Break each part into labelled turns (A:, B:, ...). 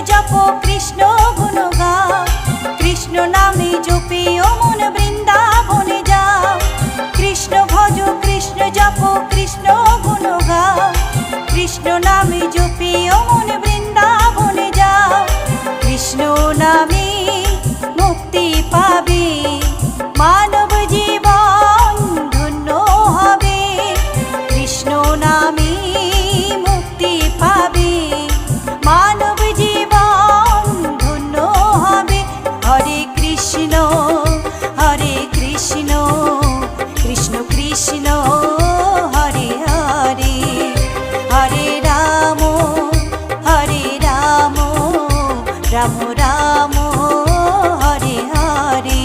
A: জপ কৃষ্ণ গুণ গাও, কৃষ্ণ নামে জপে ও মন বৃন্দাবনে যাও। কৃষ্ণ ভজ কৃষ্ণ জপ কৃষ্ণ গুণ গাও, কৃষ্ণ নামে জপে ও মন বৃন্দাবনে যাও। কৃষ্ণ নামে মুক্তি পাবে, মানব জীবন ধন্য হবে। কৃষ্ণ নামে মুক্তি পাবে, মানব জীবন ধন্য হবে। হরে কৃষ্ণ কৃষ্ণ কৃষ্ণ হরে হরে, হরে রাম রাম রাম হরে হরে।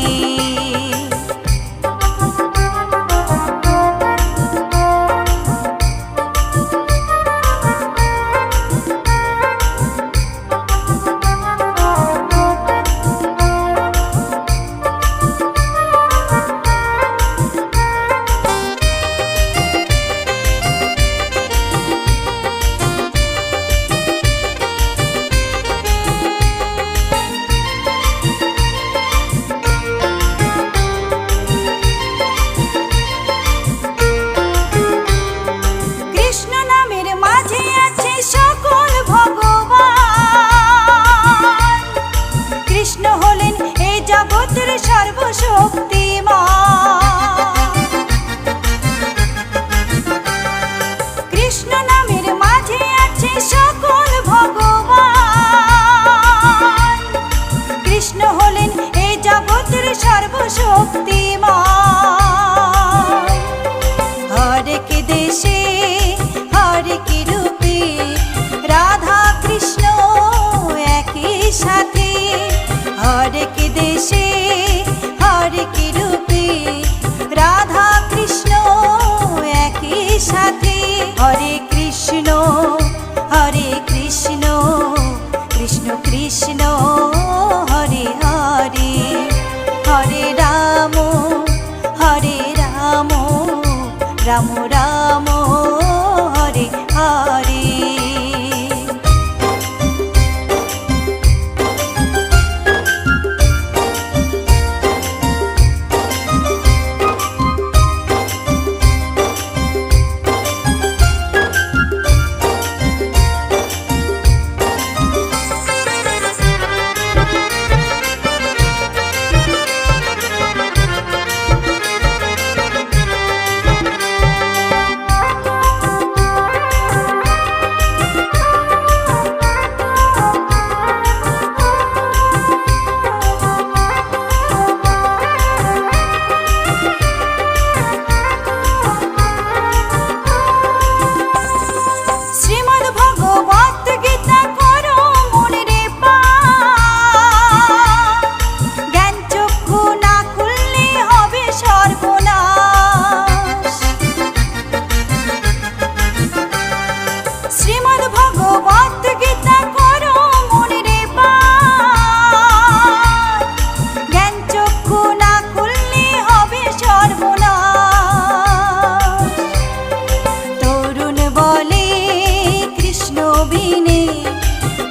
A: কৃষ্ণ নামের মাঝে আছে সকল ভগবান, কৃষ্ণ হলেন এই জগতের সর্বশক্তিমান। হরেক দেশে হরেক রূপে রাধা কৃষ্ণ একই সাথে, হরেক দেশে হরেক রূপে রাধা কৃষ্ণ একই সাথে। হরে কৃষ্ণ কৃষ্ণ কৃষ্ণ হরে হরে, হরে রাম রাম রাম হরে হরে।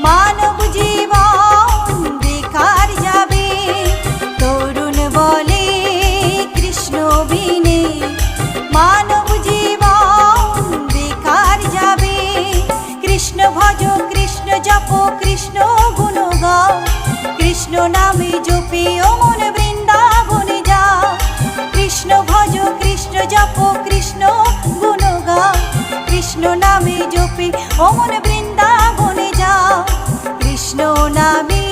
A: মানব জীবন বেকার যাবে, তরুণ বলে কৃষ্ণ বিনে মানব জীবন বেকার যাবে। কৃষ্ণ ভজ কৃষ্ণ জপ কৃষ্ণ গুণ গাও, কৃষ্ণ নামে জপে ও মন বৃন্দাবনে যাও। কৃষ্ণ ভজ কৃষ্ণ জপ কৃষ্ণ গুণ গাও, কৃষ্ণ নামে জপে ও মন বৃন্দাবনে যাও। কৃষ্ণ নামে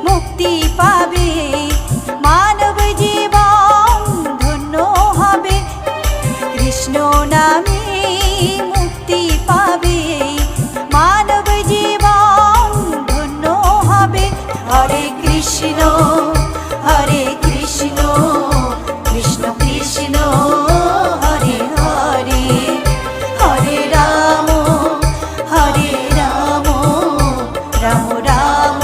A: মুক্তি পাবে, মানব জীবন ধন্য হবে। কৃষ্ণ নামে মুক্তি পাবে, মানব জীবন ধন্য হবে। হরে কৃষ্ণ কৃষ্ণ কৃষ্ণ হরে হরে, হরে রাম রাম রাম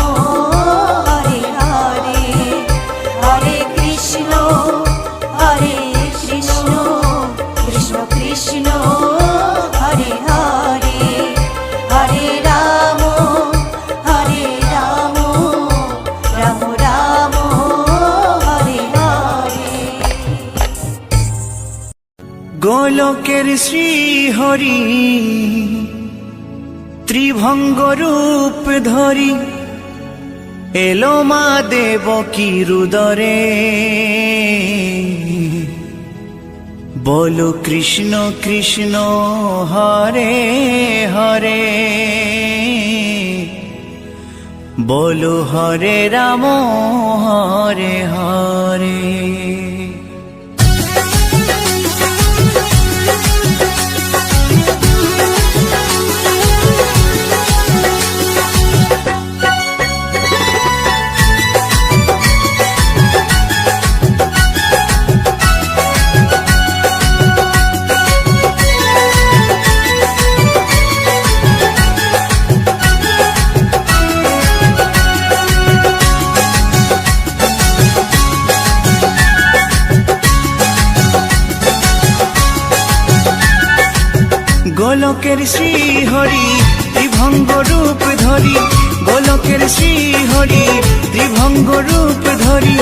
B: গোলকের শ্রীহরি ত্রিভঙ্গ রূপ ধরি এলো মা দেবকী রুদরে। বলো কৃষ্ণ কৃষ্ণ হরে হরে, বলো হরে রাম হরে হরে। গোলকের শ্রীহরি ত্রিভঙ্গ রূপ ধরি, গোলকের শ্রীহরি ত্রিভঙ্গ রূপ ধরি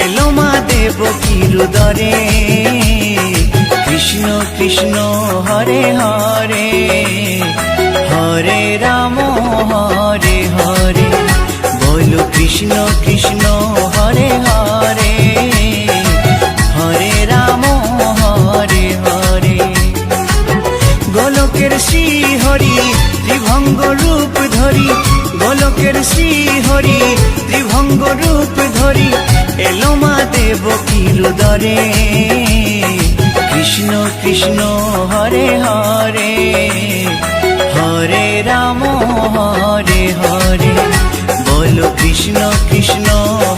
B: এলো মা দেবকী রুদরে। কৃষ্ণ কৃষ্ণ হরে হরে, হরে রাম হরে হরে, বলো কৃষ্ণ কৃষ্ণ হরে হরে, হরে রাম হরে হরে। গোলকের শ্রীহরি ত্রিভঙ্গ রূপ ধরি, গোলকের শ্রীহরি ত্রিভঙ্গ রূপ ধরি এলো মা দেবকী রুদরে। কৃষ্ণ কৃষ্ণ হরে হরে, হরে রাম হরে হরে, বলো কৃষ্ণ কৃষ্ণ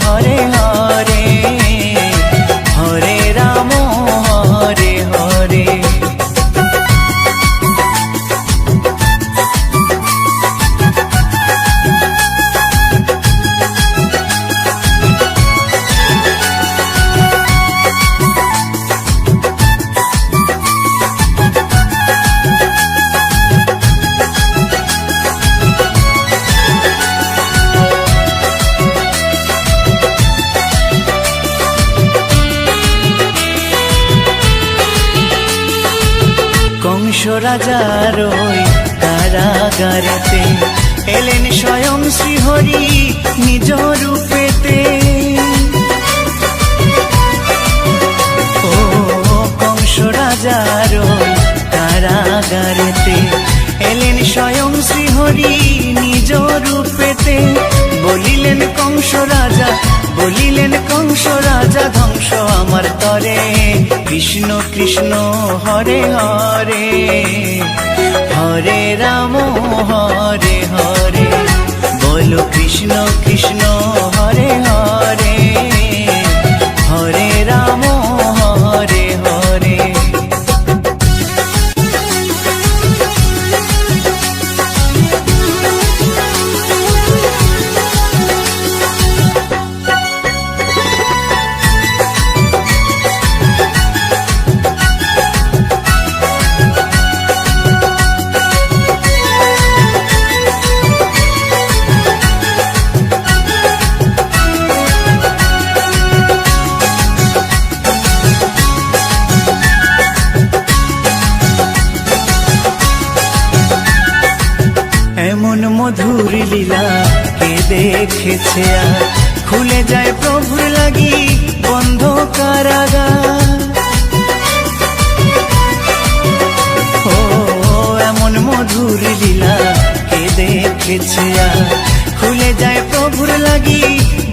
B: হরে হরে, হরে রাম হরে হরে। কংস রাজার ওই কারাগারেতে এলেন স্বয়ং শ্রীহরি নিজ রূপেতে। ও কংস রাজার ওই কারাগারেতে এলেন স্বয়ং শ্রীহরি নিজ রূপেতে। বলিলেন কংস রাজা, বলিলেন কংস রাজা, ধ্বংস আমার তরে। কৃষ্ণ কৃষ্ণ হরে হরে, হরে রাম হরে হরে, বলো কৃষ্ণ কৃষ্ণ হরে হরে, হরে রাম হরে হরে। এমন মধুর লীলা কে দেখেছে আর, খুলে যায় প্রভুর লাগি বন্ধ কারাগার। ও এমন মধুর লীলা কে দেখেছে আর, খুলে যায় প্রভুর লাগি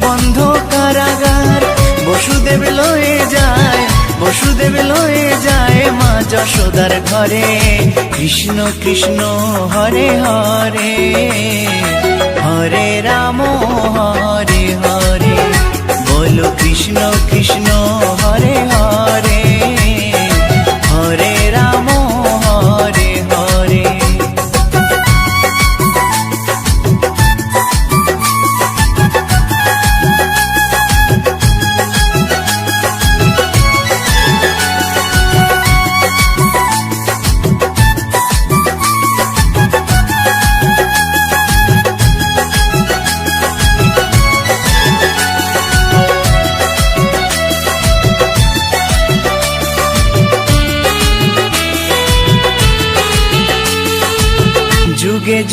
B: বন্ধ কারাগার। বসুদেব লয়ে যায়, বসুদেব লয়ে যায় মা যশোদার ঘরে। কৃষ্ণ কৃষ্ণ হরে হরে, হরে রাম হরে হরে, বলো কৃষ্ণ কৃষ্ণ হরে হরে, হরে রাম হরে হরে।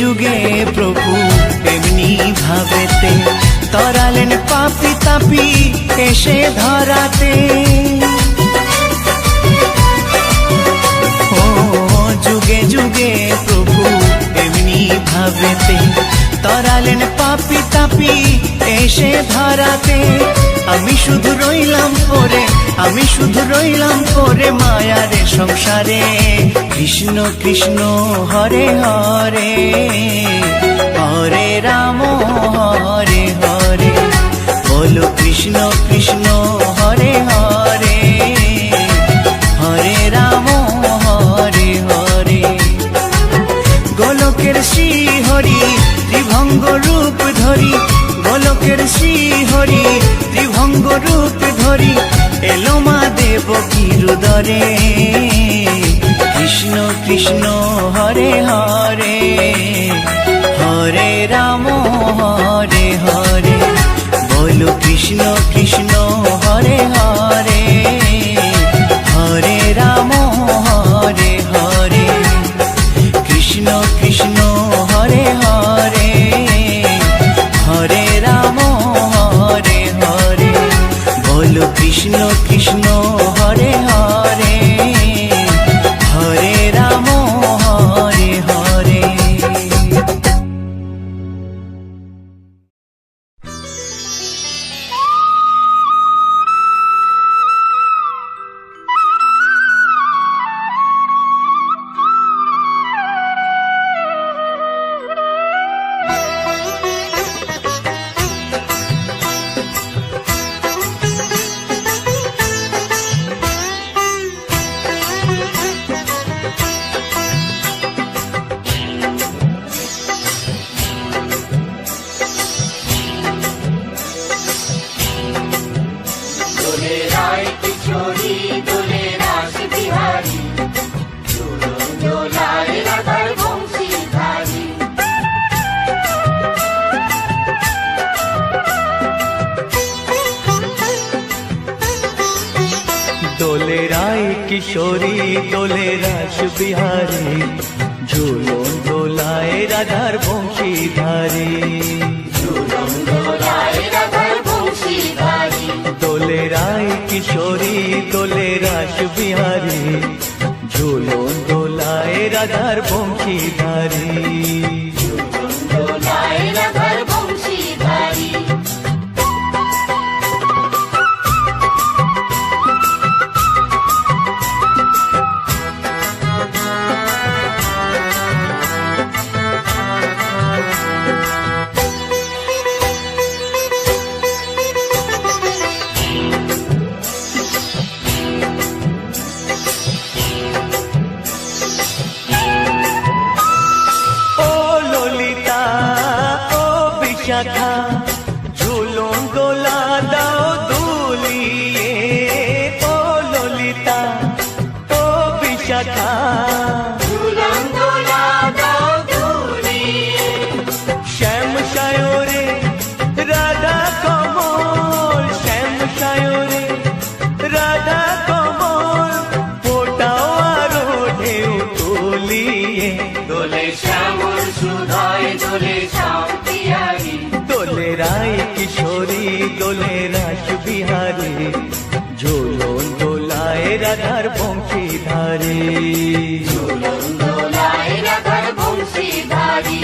B: যুগে প্রভু এমনি ভাবেতে তরালেন পাপি তাপি এসে ধরাতে। ও যুগে যুগে প্রভু এমনি ভাবেতে তরালেন পাপি তাপি এসে ধরাতে। আমি শুধু রইলাম পরে, আমি শুধু রইলাম পরে মায়ারে সংসারে। কৃষ্ণ কৃষ্ণ হরে হরে, হরে রাম হরে হরে। বলো কৃষ্ণ কৃষ্ণ হরে হরে, হরে রাম হরে হরে। গোলকের শ্রী হরি ত্রিভঙ্গ রূপ ধরি, গোলকের শ্রী হরি ত্রিভঙ্গ রূপ ধরি এলো মা দেবকীর উদরে। কৃষ্ণ কৃষ্ণ হরে হরে, হরে রাম হরে হরে। বলো কৃষ্ণ কৃষ্ণ হরে হরে, হরে রাম হরে হরে। কৃষ্ণ কৃষ্ণ হরে হরে, হরে রাম হরে হরে। বলো কৃষ্ণ কৃষ্ণ হরে হরে, হরে রাম হরে হরে।
C: দোলে রায় কিশোরী দোলে রাস বিহারী, ঝুলন দোলায় রাধার বংশীধারী। দোলে রায় কিশোরী দোলে রাস বিহারী, ঝুলন দোলায় রাধার বংশীধারী। শাখা ঝুলন দোলা দাও দুলিয়ে, ও ললিতা ও বিশাখা ঝুলন দোলা দাও দুলিয়ে। শ্যাম সায়রে রাধা কমল, শ্যাম সায়রে রাধা কমল, ফোটাও আরো ঢেউ তুলিয়ে। দোলে শ্যামল সুধায় দোলে শ্যাম পিয়ারি, দোলে রায় কিশোরী দোলে রাস বিহারী, ঝুলন দোলায় রাধার বংশীধারী। ঝুলন দোলায় রাধার বংশীধারী।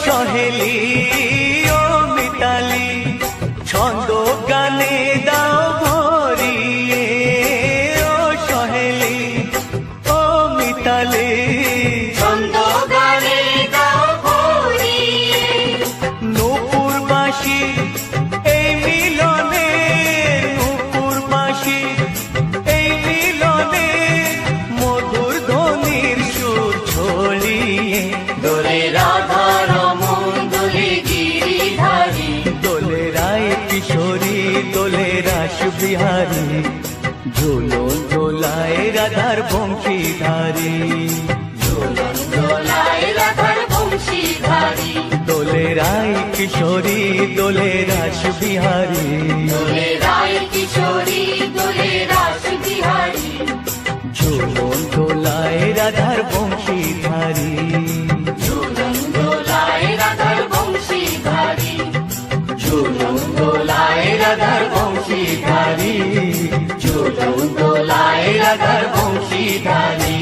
C: সহেলি ও মিতালি ছন্দ গানে দাও ভরিয়ে, ও সহেলি ও মিতালি ছন্দ গানে দাও ভরিয়ে। নূপুর বাঁশি এই মিলনে, নূপুর বাঁশি এই মিলনে, মধুর ধ্বনির সুর ছড়িয়ে। দোলে রাধা দোলে রাস বিহারী ঝুলন দোলায় রাধার বংশীধারী দোলে রায় কিশোরী দোলে রাস বিহারী ঝুলন দোলায় রাধার বংশীধারী ঝুলন দোলায় রাধার বংশীধারী ঝুলন দোলায় রাধার বংশীধারী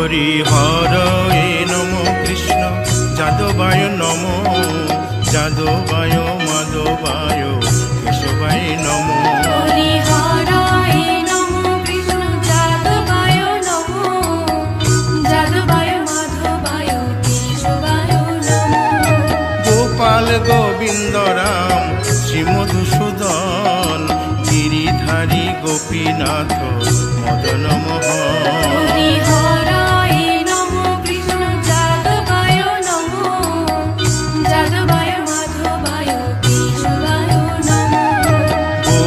D: হরি হর এ নম কৃষ্ণ যাদবায় নম যাদবায় মাধবায় কেশবায় নম গোপাল গোবিন্দ রাম শ্রী মধুসূদন গিরিধারী গোপীনাথ মদন মোহন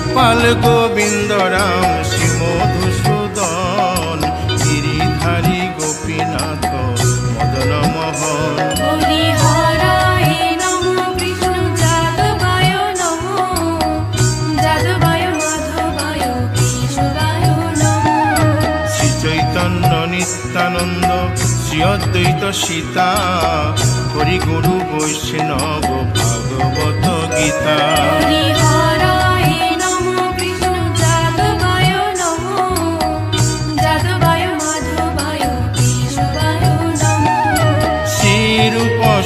D: গোপাল গোবিন্দ রাম শ্রী মধুসূদন গিরিধারী গোপীনাথ মদন মোহন শ্রী চৈতন্য নিত্যানন্দ শ্রী অদ্বৈত সীতা হরি গুরু বৈষ্ণব ভাগবত গীতা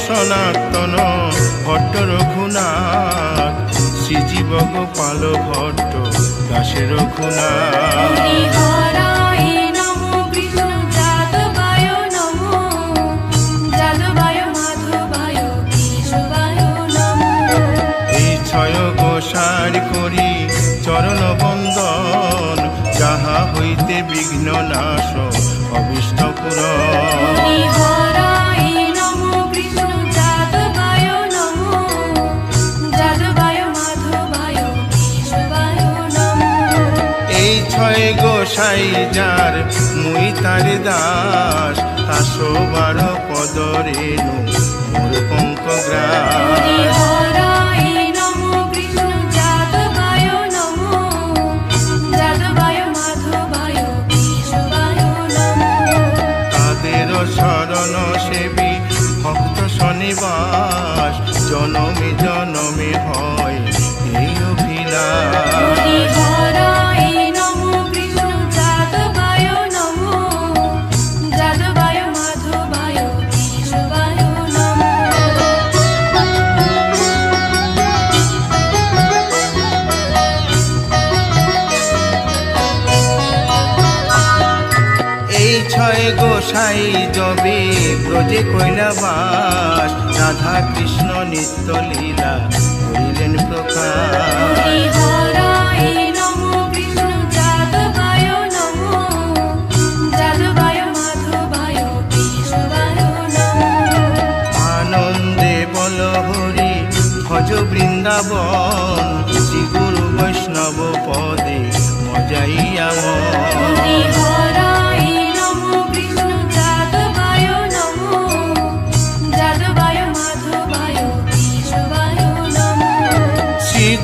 D: সনাতন ভট্ট রঘুনাথ শ্রীজীব গোপাল ভট্ট দাসে রঘুনাথ এই ছয় গোসার করি চরণ বন্দন যাহা হইতে বিঘ্ন নাশ অবিষ্ট পুরন ছয় গোসাই যার মুই তার দাস তাসবার পদরেণু মোর পঙ্ক গ্রাস তাদের শরণ সেবী ভক্ত শনিবাস জনমে জনমে হয় এই অভিলাষ ছয় গোসাই যবে ব্রজে কৈলাবাস রাধা কৃষ্ণ নিত্য লীলা করিলেন প্রকাশ আনন্দে বল হরি ভজ বৃন্দাবন শ্রী গুরু বৈষ্ণব পদে মজাইয়া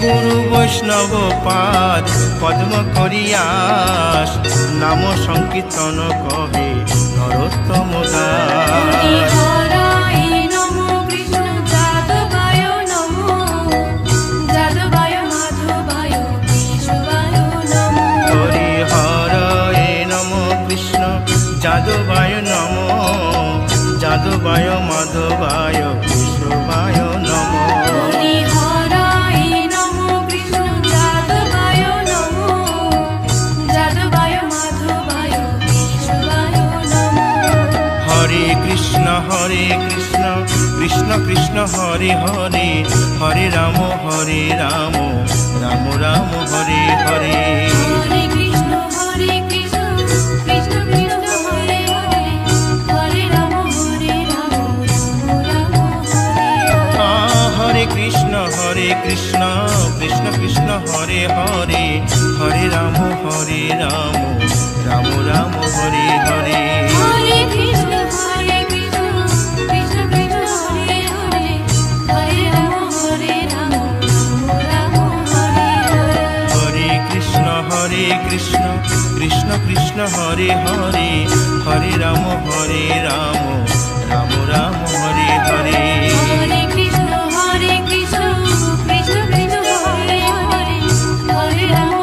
D: গুরু বৈষ্ণব পাদ পদ্ম করিয়াস নাম সংকীর্তন কহে নরোত্তম দাস হরি হর এ নম কৃষ্ণ যাদবায় নম যাদবায় মাধবায় কেশবায় নম
A: হরি হরায় নমো কৃষ্ণ
D: হরে কৃষ্ণ কৃষ্ণ কৃষ্ণ হরে হরে হরে রাম রাম রাম হরে হরে।
E: হরে কৃষ্ণ কৃষ্ণ কৃষ্ণ হরে হরে হরে রাম রাম হরে হরে।
D: হরে কৃষ্ণ কৃষ্ণ কৃষ্ণ হরে হরে হরে রাম রাম রাম হরে হরে।
E: হরে কৃষ্ণ কৃষ্ণ কৃষ্ণ হরে হরে হরে রাম রাম হরে হরে।
D: হরে কৃষ্ণ কৃষ্ণ কৃষ্ণ কৃষ্ণ হরে হরে হরে রাম রাম রাম হরে হরে।
E: হরে কৃষ্ণ কৃষ্ণ কৃষ্ণ হরে হরে হরে রাম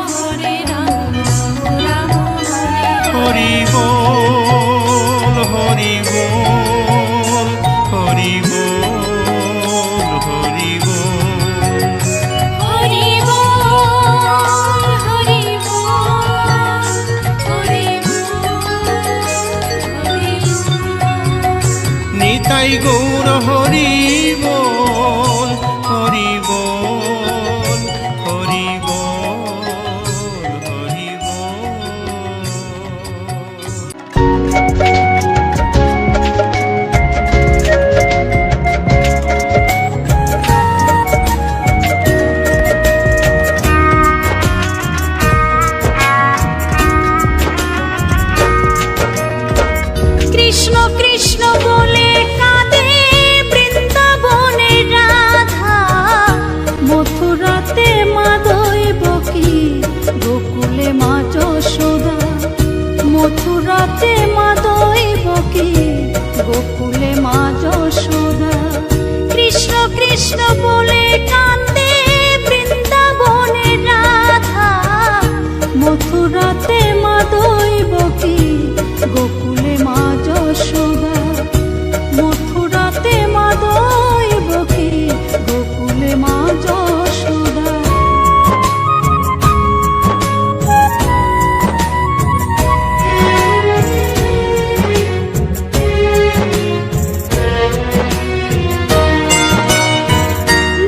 E: রাম হরে হরে।
D: হরি বল হরি বল হরি বল হরি বল।
E: হরি বল হরি বল হরি বল।
D: নিতাই গৌর হরি বল হরি বল হরি বল হরি বল।
E: কৃষ্ণ কৃষ্ণ বলে কাঁদে বৃন্দাবনে রাধা, মথুরাতে মা দৈবকী, গোকুলে মা যশোদা। মথুরাতে মা দৈবকী, গোকুলে মা যশোদা। কৃষ্ণ কৃষ্ণ বলে কাঁদে বৃন্দাবনে রাধা, মথুরাতে মা দৈবকী, গোকুলে মা যশোদা। মথুরাতে মা দৈবকী, গোকুলে মা যশোদা।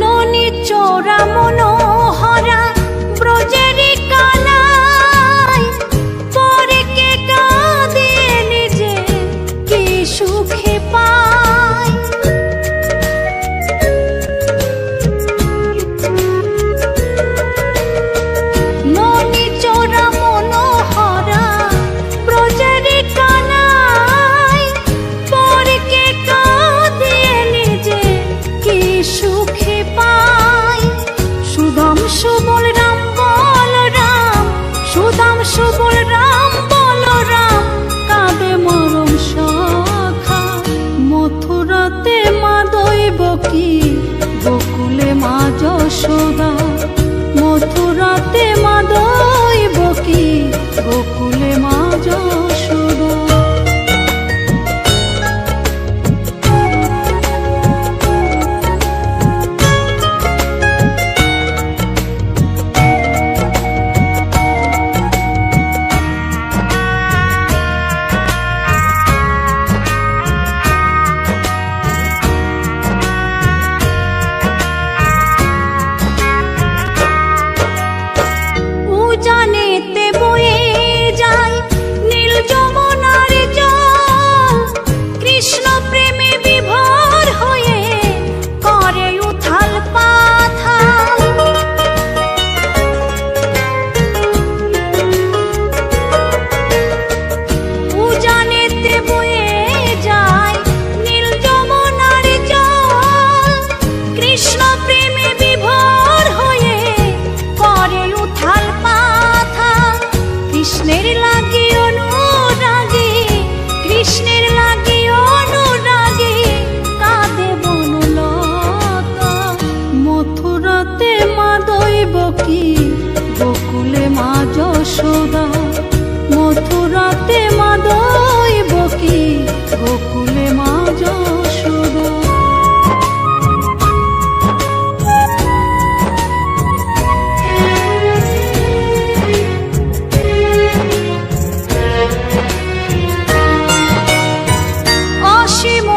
E: ননি চোরা মনোহরা ব্রজেরি কানাই, পরে কে কাঁদিয়ে নিজে কি সুখে পায়। ননি চোরা মনোহরা ব্রজেরি কানাই, পরে কে কাঁদিয়ে নিজে কি সুখে পায়। সুদাম সুবল রাম বল রাম, সুদাম সুবল রাম বল রাম, কাঁদে মরম সখা। মথুরাতে মা দৈবকী, গোকুলে মা যশোদা। মথুরাতে মা দৈবকী, গোকুলে মা যশোদা। উজানেতে বয়ে যায় নীল যমুনার জল, কৃষ্ণ প্রেমে বিভোর হয়ে করে উথাল পাথাল। উজানেতে বয়ে যায় নীল যমুনার জল, কৃষ্ণ প্রেমে বিভোর হয়ে করে উথাল পাথাল। কৃষ্ণের লাগি অনুরাগী, কৃষ্ণের লাগি অনুরাগী, কাঁদে বনলতা। মথুরাতে মা দৈবকী, গোকুলে মা যশোদা। মথুরাতে মা দৈবকী, গোকুলে মা যশোদা। অসীম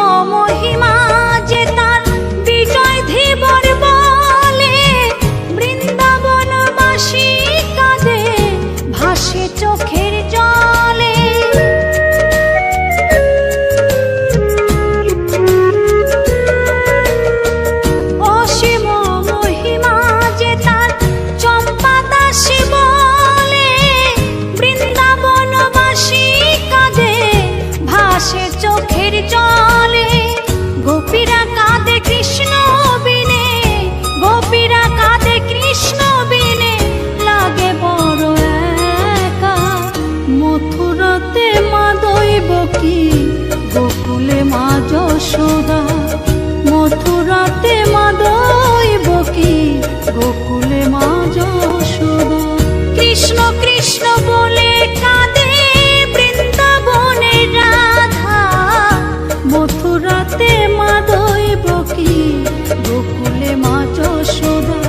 E: মা যশোদা,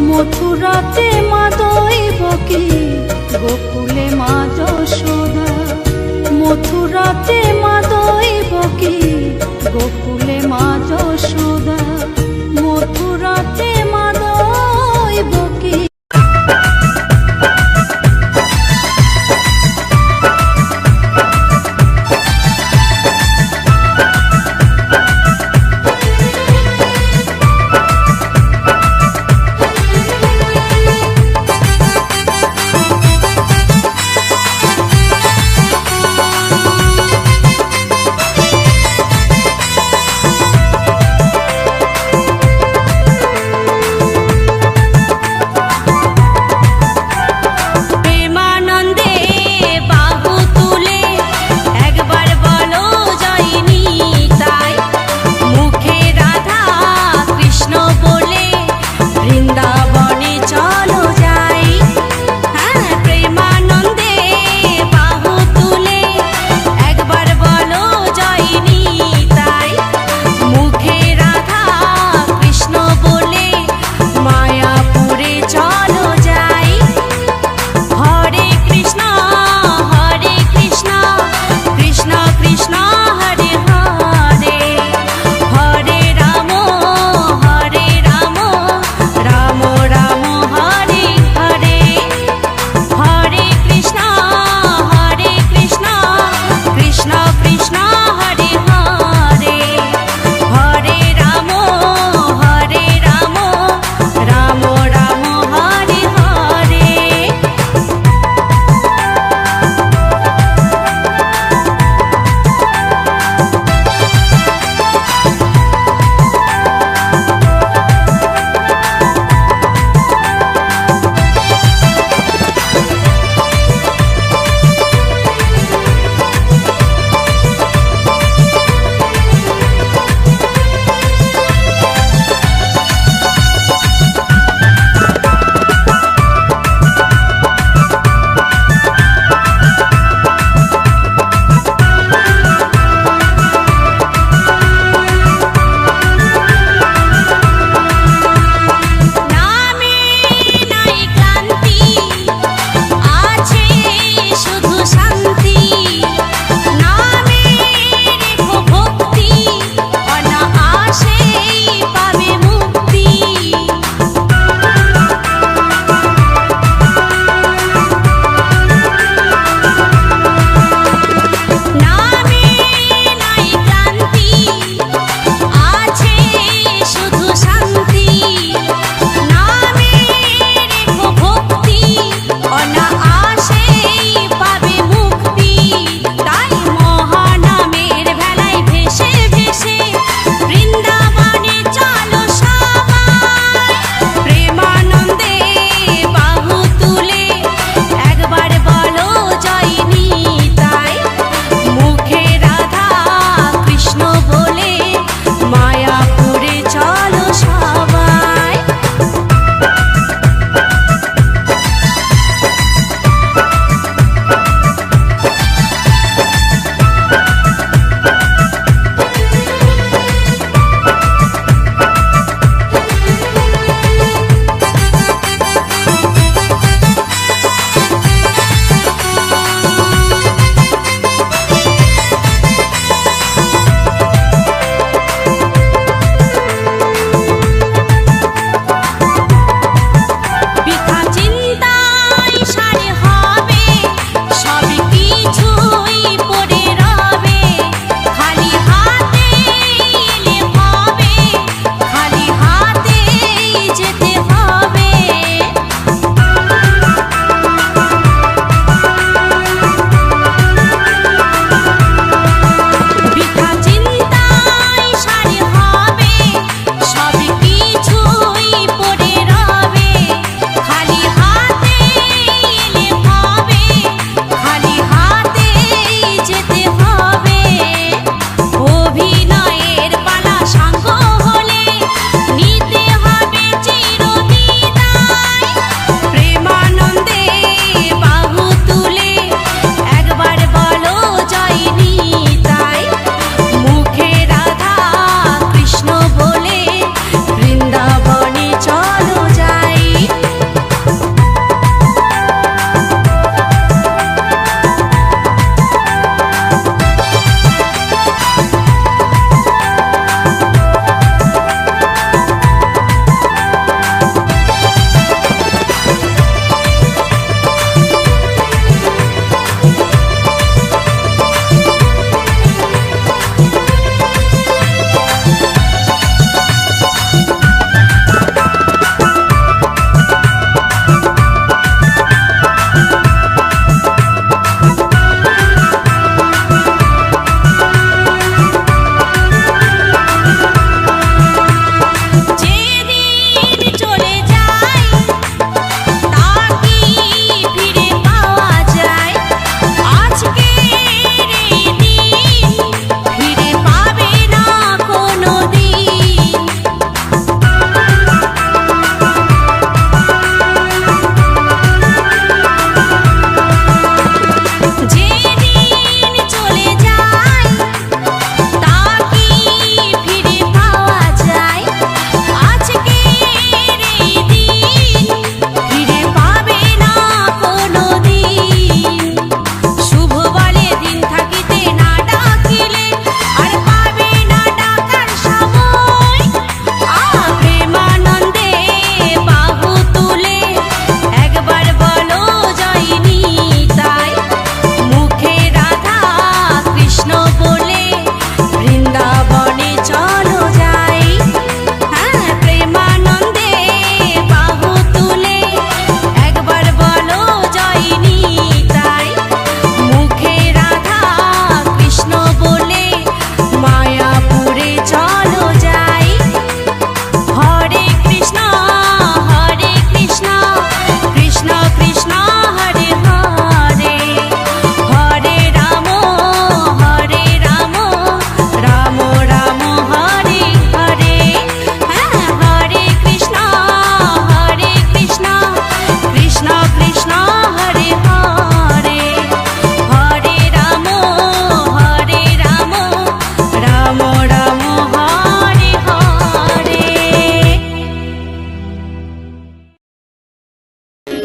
E: মথুরাতে মা দৈবকী, গোকুলে মা যশোদা, মথুরাতে মা দৈবকী, গোকুলে মা যশোদা, মথুরাতে মা দৈবকী।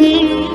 E: রে।